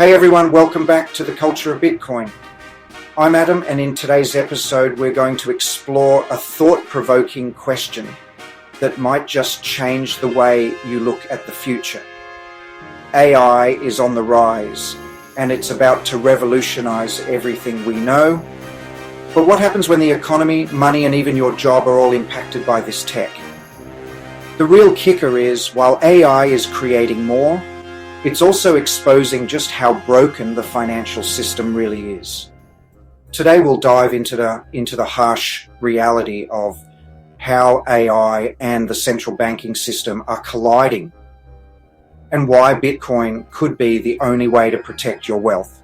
Hey everyone, welcome back to the Culture of Bitcoin. I'm Adam, and in today's episode we're going to explore a thought-provoking question that might just change the way you look at the future. AI is on the rise, and it's about to revolutionize everything we know. But what happens when the economy, money, and even your job are all impacted by this tech? The real kicker is, while AI is creating more, it's also exposing just how broken the financial system really is. Today we'll dive into the harsh reality of how AI and the central banking system are colliding, and why Bitcoin could be the only way to protect your wealth.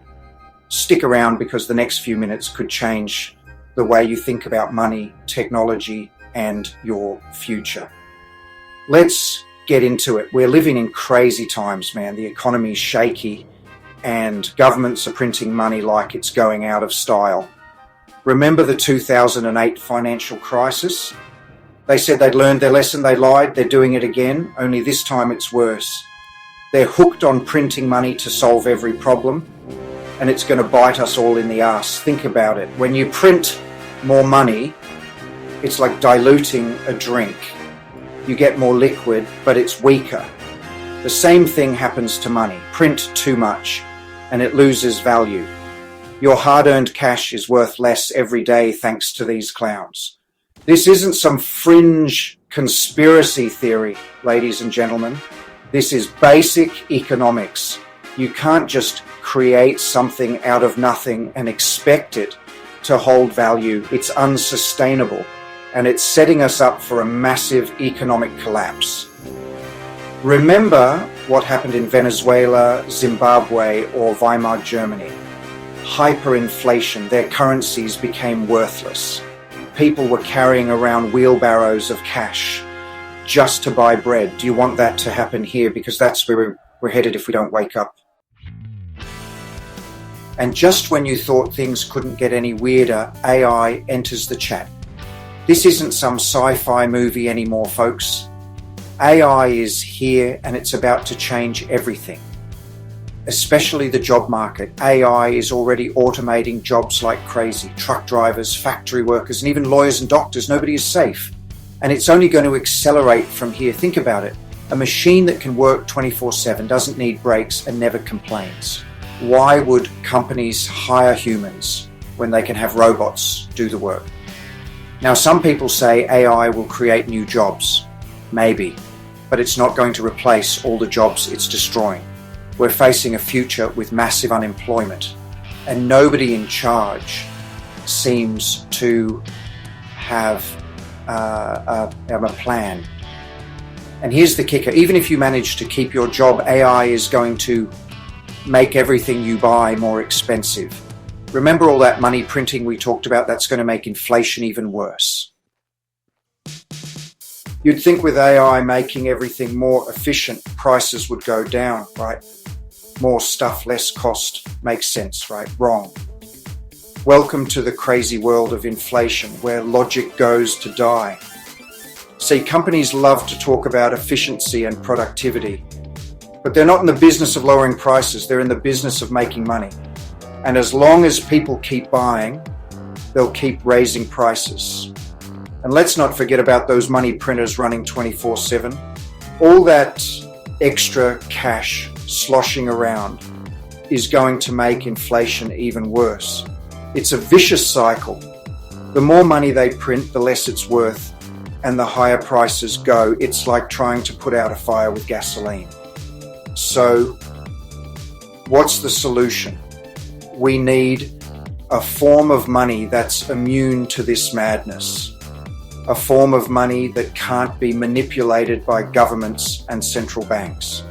Stick around, because the next few minutes could change the way you think about money, technology, and your future. Let's get into it. We're living in crazy times, man. The economy's shaky and governments are printing money like it's going out of style. Remember the 2008 financial crisis? They said they'd learned their lesson, they lied, they're doing it again, only this time it's worse. They're hooked on printing money to solve every problem, and it's going to bite us all in the ass. Think about it. When you print more money, it's like diluting a drink. You get more liquid, but it's weaker. The same thing happens to money. Print too much, and it loses value. Your hard-earned cash is worth less every day thanks to these clowns. This isn't some fringe conspiracy theory, ladies and gentlemen. This is basic economics. You can't just create something out of nothing and expect it to hold value. It's unsustainable. And it's setting us up for a massive economic collapse. Remember what happened in Venezuela, Zimbabwe, or Weimar Germany. Hyperinflation, their currencies became worthless. People were carrying around wheelbarrows of cash just to buy bread. Do you want that to happen here? Because that's where we're headed if we don't wake up. And just when you thought things couldn't get any weirder, AI enters the chat. This isn't some sci-fi movie anymore, folks. AI is here, and it's about to change everything, especially the job market. AI is already automating jobs like crazy. Truck drivers, factory workers, and even lawyers and doctors. Nobody is safe. And it's only going to accelerate from here. Think about it. A machine that can work 24/7, doesn't need breaks, and never complains. Why would companies hire humans when they can have robots do the work? Now, some people say AI will create new jobs. Maybe. But it's not going to replace all the jobs it's destroying. We're facing a future with massive unemployment, and nobody in charge seems to have a plan. And here's the kicker. Even if you manage to keep your job, AI is going to make everything you buy more expensive. Remember all that money printing we talked about? That's going to make inflation even worse. You'd think with AI making everything more efficient, prices would go down, right? More stuff, less cost. Makes sense, right? Wrong. Welcome to the crazy world of inflation, where logic goes to die. See, companies love to talk about efficiency and productivity, but they're not in the business of lowering prices. They're in the business of making money. And as long as people keep buying, they'll keep raising prices. And let's not forget about those money printers running 24/7. All that extra cash sloshing around is going to make inflation even worse. It's a vicious cycle. The more money they print, the less it's worth, and the higher prices go. It's like trying to put out a fire with gasoline. So, what's the solution? We need a form of money that's immune to this madness. A form of money that can't be manipulated by governments and central banks.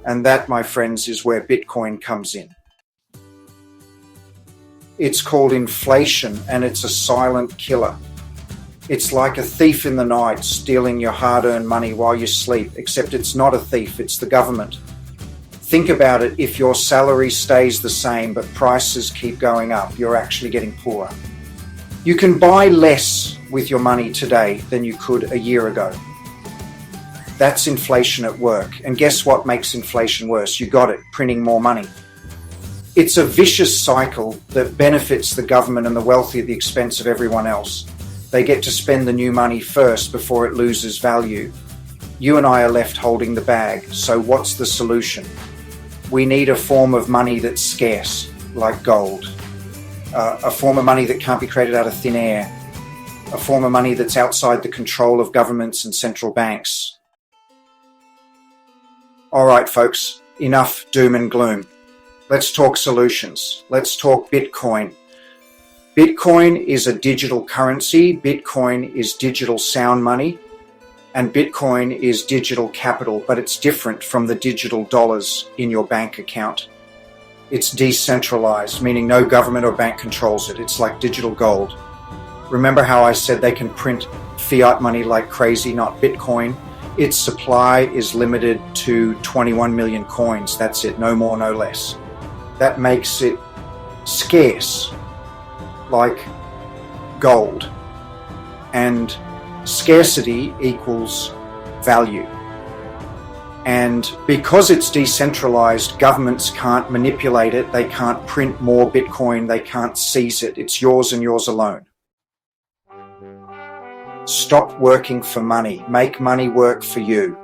And that, my friends, is where Bitcoin comes in. It's called inflation, and it's a silent killer. It's like a thief in the night stealing your hard-earned money while you sleep, except it's not a thief, it's the government. Think about it. If your salary stays the same but prices keep going up, you're actually getting poorer. You can buy less with your money today than you could a year ago. That's inflation at work. And guess what makes inflation worse? You got it, printing more money. It's a vicious cycle that benefits the government and the wealthy at the expense of everyone else. They get to spend the new money first before it loses value. You and I are left holding the bag. So what's the solution? We need a form of money that's scarce, like gold. A form of money that can't be created out of thin air. A form of money that's outside the control of governments and central banks. All right, folks, enough doom and gloom. Let's talk solutions. Let's talk Bitcoin. Bitcoin is a digital currency. Bitcoin is digital sound money. And Bitcoin is digital capital, but it's different from the digital dollars in your bank account. It's decentralized, meaning no government or bank controls it. It's like digital gold. Remember how I said they can print fiat money like crazy, not Bitcoin? Its supply is limited to 21 million coins. That's it, no more, no less. That makes it scarce, like gold. And scarcity equals value. And because it's decentralized, governments can't manipulate it. They can't print more Bitcoin. They can't seize it. It's yours and yours alone. Stop working for money. Make money work for you.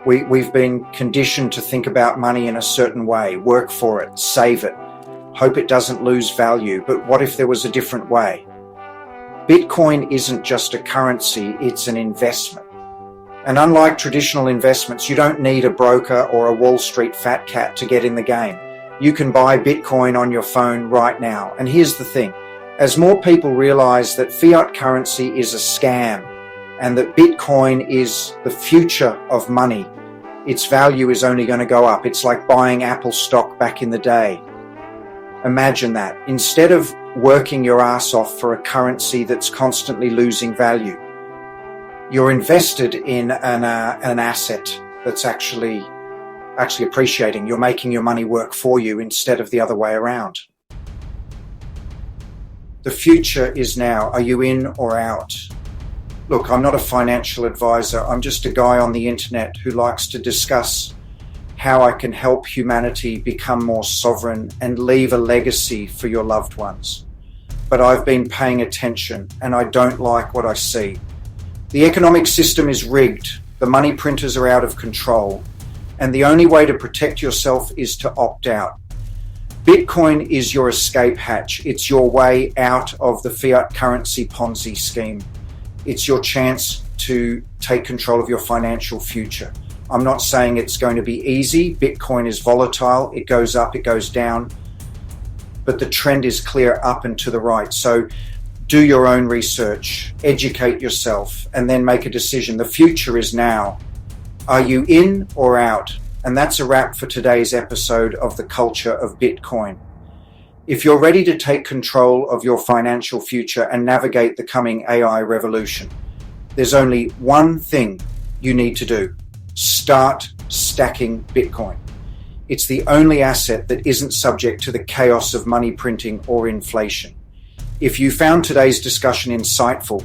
We've been conditioned to think about money in a certain way. Work for it, save it, hope it doesn't lose value. But what if there was a different way? Bitcoin isn't just a currency, it's an investment. And unlike traditional investments, you don't need a broker or a Wall Street fat cat to get in the game. You can buy Bitcoin on your phone right now. And here's the thing. As more people realize that fiat currency is a scam and that Bitcoin is the future of money, its value is only going to go up. It's like buying Apple stock back in the day. Imagine that. Instead of working your ass off for a currency that's constantly losing value, you're invested in an asset that's actually appreciating. You're making your money work for you instead of the other way around. The future is now. Are you in or out? Look, I'm not a financial advisor. I'm just a guy on the internet who likes to discuss how I can help humanity become more sovereign and leave a legacy for your loved ones. But I've been paying attention and I don't like what I see. The economic system is rigged. The money printers are out of control. And the only way to protect yourself is to opt out. Bitcoin is your escape hatch. It's your way out of the fiat currency Ponzi scheme. It's your chance to take control of your financial future. I'm not saying it's going to be easy. Bitcoin is volatile. It goes up, it goes down. But the trend is clear up and to the right. So do your own research, educate yourself, and then make a decision. The future is now. Are you in or out? And that's a wrap for today's episode of The Culture of Bitcoin. If you're ready to take control of your financial future and navigate the coming AI revolution, there's only one thing you need to do. Start stacking Bitcoin. It's the only asset that isn't subject to the chaos of money printing or inflation. If you found today's discussion insightful,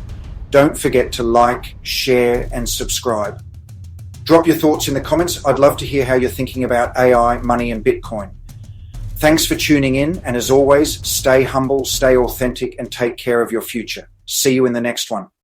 don't forget to like, share, and subscribe. Drop your thoughts in the comments. I'd love to hear how you're thinking about AI, money, and Bitcoin. Thanks for tuning in, and as always, stay humble, stay authentic, and take care of your future. See you in the next one.